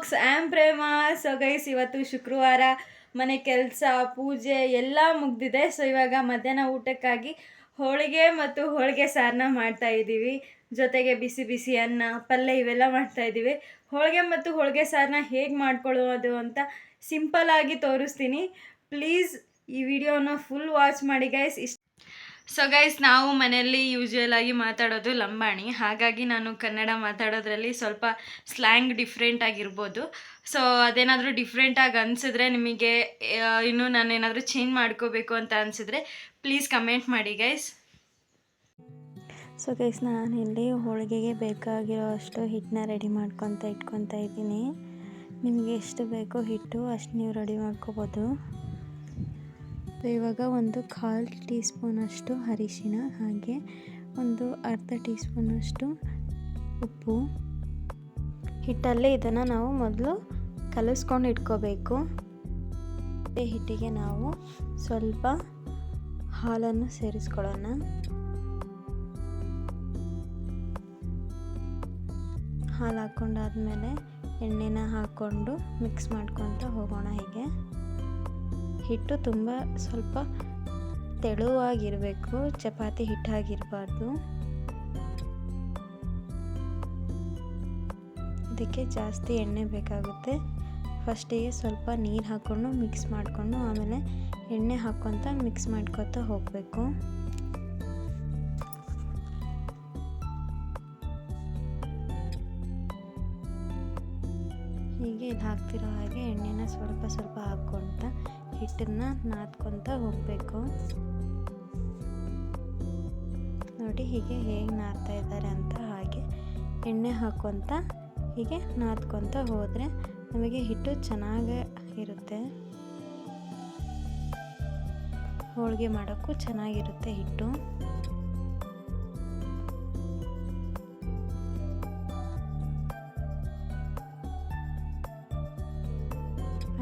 Vlogs. Am Prema. So guys, ಇವತ್ತು ಶುಕ್ರವಾರ, ಮನೆ ಕೆಲಸ, ಪೂಜೆ ಎಲ್ಲ ಮುಗ್ದಿದೆ. ಸೊ ಇವಾಗ ಮಧ್ಯಾಹ್ನ ಊಟಕ್ಕಾಗಿ ಹೋಳಿಗೆ ಮತ್ತು ಹೋಳಿಗೆ ಸಾರನ್ನ ಮಾಡ್ತಾ ಇದ್ದೀವಿ. ಜೊತೆಗೆ ಬಿಸಿ ಬಿಸಿ ಅನ್ನ, ಪಲ್ಯ ಇವೆಲ್ಲ ಮಾಡ್ತಾ ಇದ್ದೀವಿ. ಹೋಳಿಗೆ ಮತ್ತು ಹೋಳಿಗೆ ಸಾರನ್ನ ಹೇಗೆ ಮಾಡ್ಕೊಳ್ಳೋದು ಅಂತ ಸಿಂಪಲ್ ಆಗಿ ತೋರಿಸ್ತೀನಿ. ಪ್ಲೀಸ್ ಈ ವಿಡಿಯೋನ ಫುಲ್ ವಾಚ್ ಮಾಡಿ ಗೈಸ್. ಸೊ ಗೈಸ್, ನಾವು ಮನೆಯಲ್ಲಿ ಯೂಶ್ವಲ್ ಆಗಿ ಮಾತಾಡೋದು ಲಂಬಾಣಿ, ಹಾಗಾಗಿ ನಾನು ಕನ್ನಡ ಮಾತಾಡೋದ್ರಲ್ಲಿ ಸ್ವಲ್ಪ ಸ್ಲ್ಯಾಂಗ್ ಡಿಫ್ರೆಂಟ್ ಆಗಿರ್ಬೋದು. ಸೊ ಅದೇನಾದರೂ ಡಿಫ್ರೆಂಟಾಗಿ ಅನಿಸಿದ್ರೆ, ನಿಮಗೆ ಇನ್ನೂ ನಾನೇನಾದರೂ ಚೇಂಜ್ ಮಾಡ್ಕೋಬೇಕು ಅಂತ ಅನಿಸಿದ್ರೆ ಪ್ಲೀಸ್ ಕಮೆಂಟ್ ಮಾಡಿ ಗೈಸ್. ಸೊ ಗೈಸ್, ನಾನಿಲ್ಲಿ ಹೋಳಿಗೆಗೆ ಬೇಕಾಗಿರೋ ಅಷ್ಟು ಹಿಟ್ಟನ್ನ ರೆಡಿ ಇಟ್ಕೊತಾ ಇದ್ದೀನಿ. ನಿಮಗೆ ಎಷ್ಟು ಬೇಕೋ ಹಿಟ್ಟು ಅಷ್ಟು ನೀವು ರೆಡಿ ಮಾಡ್ಕೋಬೋದು. ಇವಾಗ ಒಂದು 1/4 ಟೀ ಸ್ಪೂನಷ್ಟು ಅರಿಶಿನ, ಹಾಗೆ ಒಂದು ಅರ್ಧ ಟೀ ಸ್ಪೂನಷ್ಟು ಉಪ್ಪು. ಹಿಟ್ಟಲ್ಲಿ ಇದನ್ನು ನಾವು ಮೊದಲು ಕಲಿಸ್ಕೊಂಡು ಇಟ್ಕೋಬೇಕು. ಹಿಟ್ಟಿಗೆ ನಾವು ಸ್ವಲ್ಪ ಹಾಲನ್ನು ಸೇರಿಸ್ಕೊಳ್ಳೋಣ. ಹಾಲು ಹಾಕ್ಕೊಂಡಾದ್ಮೇಲೆ ಎಣ್ಣೆನ ಹಾಕ್ಕೊಂಡು ಮಿಕ್ಸ್ ಮಾಡ್ಕೊತ ಹೋಗೋಣ. ಹೀಗೆ ಹಿಟ್ಟು ತುಂಬ ಸ್ವಲ್ಪ ತೆಳುವಾಗಿರಬೇಕು, ಚಪಾತಿ ಹಿಟ್ಟಾಗಿರಬಾರ್ದು. ಇದಕ್ಕೆ ಜಾಸ್ತಿ ಎಣ್ಣೆ ಬೇಕಾಗುತ್ತೆ. ಫಸ್ಟಿಗೆ ಸ್ವಲ್ಪ ನೀರು ಹಾಕ್ಕೊಂಡು ಮಿಕ್ಸ್ ಮಾಡಿಕೊಂಡು ಆಮೇಲೆ ಎಣ್ಣೆ ಹಾಕ್ಕೊತ ಮಿಕ್ಸ್ ಮಾಡ್ಕೊತ ಹೋಗಬೇಕು. ಹೀಗೆ ಇದು ಹಾಕ್ತಿರೋ ಹಾಗೆ ಎಣ್ಣೆನ ಸ್ವಲ್ಪ ಸ್ವಲ್ಪ ಹಾಕ್ಕೊತ ಹಿಟ್ಟನ್ನು ನಾದ್ಕೊತ ಹೋಗಬೇಕು. ನೋಡಿ ಹೀಗೆ ಹೇಗೆ ನಾದ್ತಾ ಇದ್ದಾರೆ ಅಂತ. ಹಾಗೆ ಎಣ್ಣೆ ಹಾಕ್ಕೊತ ಹೀಗೆ ನಾದ್ಕೊತ ಹೋದರೆ ನಮಗೆ ಹಿಟ್ಟು ಚೆನ್ನಾಗೇ ಇರುತ್ತೆ. ಹೋಳಿಗೆ ಮಾಡೋಕ್ಕೂ ಚೆನ್ನಾಗಿರುತ್ತೆ ಹಿಟ್ಟು.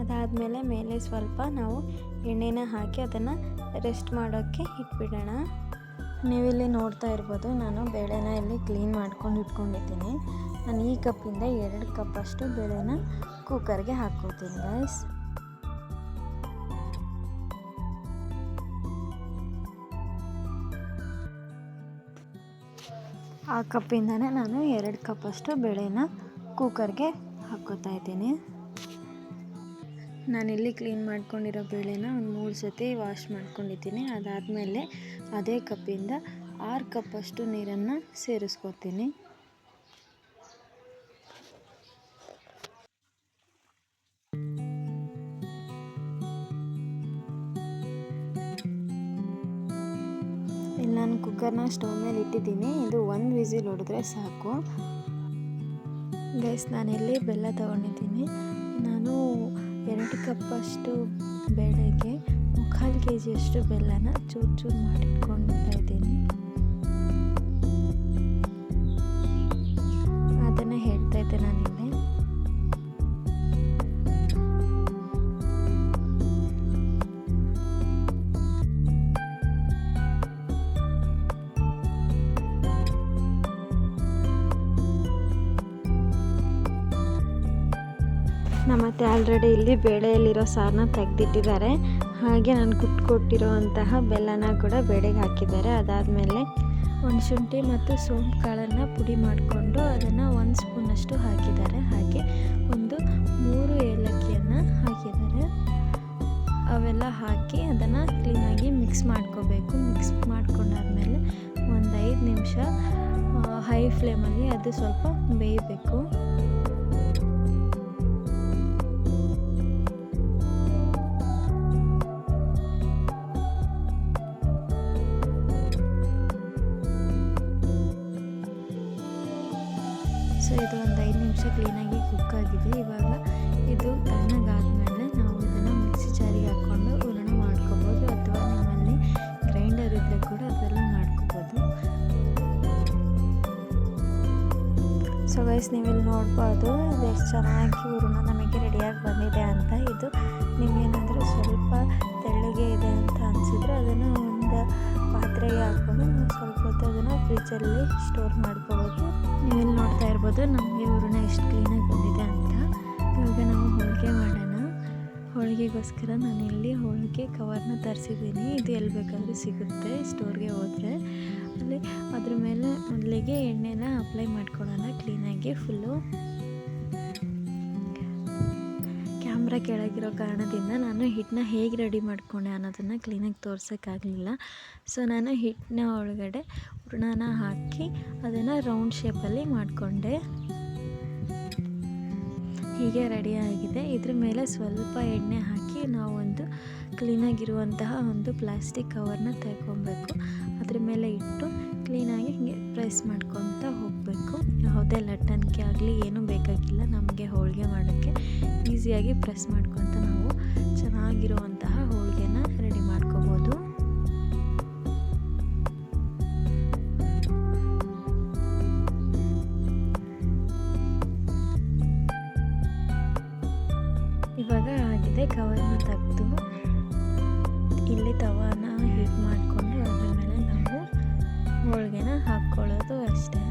ಅದಾದಮೇಲೆ ಮೇಲೆ ಸ್ವಲ್ಪ ನಾವು ಎಣ್ಣೆನ ಹಾಕಿ ಅದನ್ನು ರೆಸ್ಟ್ ಮಾಡೋಕ್ಕೆ ಇಟ್ಬಿಡೋಣ. ನೀವಿಲ್ಲಿ ನೋಡ್ತಾ ಇರ್ಬೋದು, ನಾನು ಬೇಳೆನ ಇಲ್ಲಿ ಕ್ಲೀನ್ ಮಾಡ್ಕೊಂಡು ಇಟ್ಕೊಂಡಿದ್ದೀನಿ. ನಾನು ಈ ಕಪ್ಪಿಂದ 2 ಕಪ್ಪಷ್ಟು ಬೇಳೆನ ಕುಕ್ಕರ್ಗೆ ಹಾಕ್ಕೋತೀನಿ ಗೈಸ್. ಆ ಕಪ್ಪಿಂದನೇ ನಾನು 2 ಕಪ್ಪಷ್ಟು ಬೇಳೆನ ಕುಕ್ಕರ್ಗೆ ಹಾಕ್ಕೋತಾ ಇದ್ದೀನಿ. ನಾನಿಲ್ಲಿ ಕ್ಲೀನ್ ಮಾಡ್ಕೊಂಡಿರೋ ಬೇಳೆನ ಒಂದು 3 ಸತಿ ವಾಶ್ ಮಾಡ್ಕೊಂಡಿದ್ದೀನಿ. ಅದಾದಮೇಲೆ ಅದೇ ಕಪ್ಪಿಂದ 6 ಕಪ್ಪಷ್ಟು ನೀರನ್ನು ಸೇರಿಸ್ಕೊತೀನಿ. ಇಲ್ಲಿ ನಾನು ಕುಕ್ಕರ್ನ ಸ್ಟವ್ ಮೇಲೆ ಇಟ್ಟಿದ್ದೀನಿ. ಇದು 1 ವಿಸಿಲ್ ಹೊಡೆದ್ರೆ ಸಾಕು ಗೈಸ್. ನಾನಿಲ್ಲಿ ಬೆಲ್ಲ ತೊಗೊಂಡಿದ್ದೀನಿ. ನಾನು 2 ಕಪ್ಪಷ್ಟು ಬೇಳೆಗೆ 3/4 kg ಬೆಲ್ಲನ ಚೂರು ಮಾಡಿಟ್ಕೊಳ್ತಾ ಇದ್ದೀನಿ. ಅದನ್ನು ಹೇಳ್ತಾ ಇದ್ದೆ ನಾನಿಲ್ಲಿ. ನಮ್ಮತ್ತೆ ಆಲ್ರೆಡಿ ಇಲ್ಲಿ ಬೇಳೆಯಲ್ಲಿರೋ ಸಾರನ್ನ ತೆಗೆದಿಟ್ಟಿದ್ದಾರೆ. ಹಾಗೆ ನಾನು ಕುಟ್ಕೊಟ್ಟಿರೋ ಅಂತಹ ಬೆಲ್ಲನ ಕೂಡ ಬೇಳೆಗೆ ಹಾಕಿದ್ದಾರೆ. ಅದಾದಮೇಲೆ ಒಂದು ಶುಂಠಿ ಮತ್ತು ಸೋಂಪು ಕಾಳನ್ನು ಪುಡಿ ಮಾಡಿಕೊಂಡು ಅದನ್ನು 1 ಸ್ಪೂನಷ್ಟು ಹಾಕಿದ್ದಾರೆ. ಹಾಗೆ ಒಂದು 3 ಏಲಕ್ಕಿಯನ್ನು ಹಾಕಿದ್ದಾರೆ. ಅವೆಲ್ಲ ಹಾಕಿ ಅದನ್ನು ಕ್ಲೀನಾಗಿ ಮಿಕ್ಸ್ ಮಾಡ್ಕೋಬೇಕು. ಮಿಕ್ಸ್ ಮಾಡ್ಕೊಂಡಾದ್ಮೇಲೆ ಒಂದು 5 ನಿಮಿಷ ಹೈ ಫ್ಲೇಮಲ್ಲಿ ಅದು ಸ್ವಲ್ಪ ಬೇಯಬೇಕು. ಸೊ ಇದು ಒಂದು 5 ನಿಮಿಷ ಕ್ಲೀನಾಗಿ ಕುಕ್ ಆಗಿದೆ. ಇವಾಗ ಇದು ತಣ್ಣಗಾದ್ಮೇಲೆ ನಾವು ಇದನ್ನು ಮಿಕ್ಸಿ ಜಾರಿಗೆ ಹಾಕ್ಕೊಂಡು ಹೂರಣ ಮಾಡ್ಕೋಬೋದು, ಅಥವಾ ನಿಮ್ಮಲ್ಲಿ ಗ್ರೈಂಡರ್ ಇದ್ದರೆ ಕೂಡ ಅದೆಲ್ಲ ಮಾಡ್ಕೋಬೋದು. ಸೊ ಗೈಸ್, ನೀವಿಲ್ಲಿ ನೋಡ್ಬೋದು ಇದು ಎಷ್ಟು ಚೆನ್ನಾಗಿ ಹೂರಣ ನಮಗೆ ರೆಡಿಯಾಗಿ ಬಂದಿದೆ ಅಂತ. ಇದು ನಿಮಗೇನಾದರೂ ಸ್ವಲ್ಪ ತೆಳ್ಳಗೆ ಇದೆ ಅಂತ ಅನಿಸಿದ್ರೆ ಅದನ್ನು ಒಂದು ಪಾತ್ರೆಗೆ ಹಾಕ್ಕೊಂಡು ಸ್ವಲ್ಪ ಹೊತ್ತು ಅದನ್ನು ಫ್ರಿಜ್ಜಲ್ಲಿ ಸ್ಟೋರ್ ಮಾಡ್ಕೋಬೋದು. ನೀವಿಲ್ಲಿ ನೋಡ್ತಾ ಇರ್ಬೋದು ನಮಗೆ ಹೂರಣ ಎಷ್ಟು ಕ್ಲೀನಾಗಿ ಬಂದಿದೆ ಅಂತ. ಹೋಳಿಗೆಗೋಸ್ಕರ ನಾನಿಲ್ಲಿ ಹೋಳಿಗೆ ಕವರ್ನ ತರಿಸಿದ್ದೀನಿ. ಇದು ಎಲ್ಲಿ ಬೇಕಾದರೂ ಸಿಗುತ್ತೆ ಸ್ಟೋರ್ಗೆ ಹೋದರೆ. ಅಲ್ಲಿ ಅದ್ರ ಮೇಲೆ ಮೊದಲಿಗೆ ಎಣ್ಣೆನ ಅಪ್ಲೈ ಮಾಡ್ಕೊಳ್ಳೋಣ ಕ್ಲೀನಾಗಿ ಫುಲ್ಲು. ಕ್ಯಾಮ್ರಾ ಕೆಳಗಿರೋ ಕಾರಣದಿಂದ ನಾನು ಹಿಟ್ಟನ್ನ ಹೇಗೆ ರೆಡಿ ಮಾಡ್ಕೊಂಡೆ ಅನ್ನೋದನ್ನು ಕ್ಲೀನಾಗಿ ತೋರ್ಸೋಕ್ಕಾಗಲಿಲ್ಲ. ಸೊ ನಾನು ಹಿಟ್ಟಿನ ಒಳಗಡೆ ಹೂರಣನ ಹಾಕಿ ಅದನ್ನು ರೌಂಡ್ ಶೇಪಲ್ಲಿ ಮಾಡಿಕೊಂಡೆ. ಹೀಗೆ ರೆಡಿಯಾಗಿದೆ. ಇದ್ರ ಮೇಲೆ ಸ್ವಲ್ಪ ಎಣ್ಣೆ ಹಾಕಿ ನಾವೊಂದು ಕ್ಲೀನಾಗಿರುವಂತಹ ಒಂದು ಪ್ಲಾಸ್ಟಿಕ್ ಕವರ್ನ ತೆಗೊಬೇಕು. ಅದ್ರ ಮೇಲೆ ಇಟ್ಟು ಕ್ಲೀನಾಗಿ ಹೀಗೆ ಪ್ರೆಸ್ ಮಾಡ್ಕೊತ ಹೋಗಬೇಕು. ಯಾವುದೇ ಲಟ್ಟಣಿಕೆ ಆಗಲಿ ಏನೂ ಬೇಕಾಗಿಲ್ಲ. ನಮಗೆ ಹೋಳಿಗೆ ಮಾಡೋಕ್ಕೆ ಈಸಿಯಾಗಿ ಪ್ರೆಸ್ ಮಾಡ್ಕೊತ ನಾವು ಚೆನ್ನಾಗಿರುವಂತಹ ಹೋಳಿಗೆನ ರೆಡಿ ಮಾಡ್ಕೋಬೋದು. ಇವಾಗ ಆಗಿದೆ. ಕವರ್ನ ತೆಗೆದು ಇಲ್ಲಿ ತವಾನ ಹೀಟ್ ಮಾಡಿಕೊಂಡು ಅದ್ರ ಮೇಲೆ ನಾವು ಹೋಳಿಗೆನ ಹಾಕ್ಕೊಳ್ಳೋದು ಅಷ್ಟೇ.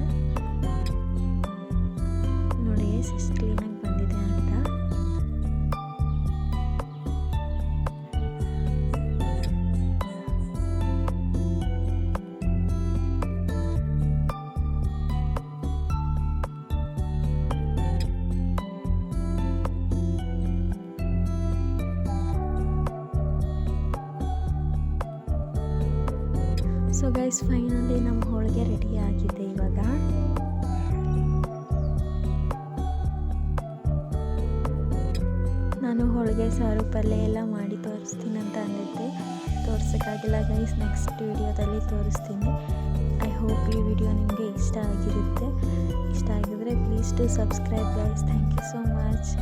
ನೋಡಿ ಎಷ್ಟು ಕ್ಲೀನಾಗಿ ಬಂದಿದೆ ಅಂತ. ಸೊ ಗೈಸ್, ಫೈನಲಿ ನಮ್ಮ ಹೋಳಿಗೆ ರೆಡಿ ಆಗಿದೆ. ಇವಾಗ ನಾನು ಹೋಳಿಗೆ ಸಾರು ಪಲ್ಯ ಎಲ್ಲ ಮಾಡಿ ತೋರಿಸ್ತೀನಿ ಅಂತ ಅಂದಿದ್ದೆ. ತೋರ್ಸೋಕ್ಕಾಗಿಲ್ಲ ಗೈಸ್, ನೆಕ್ಸ್ಟ್ ವಿಡಿಯೋದಲ್ಲಿ ತೋರಿಸ್ತೀನಿ. ಐ ಹೋಪ್ ಈ ವಿಡಿಯೋ ನಿಮಗೆ ಇಷ್ಟ ಆಗಿರುತ್ತೆ. ಇಷ್ಟ ಆಗಿದ್ರೆ please to subscribe guys. Thank you so much.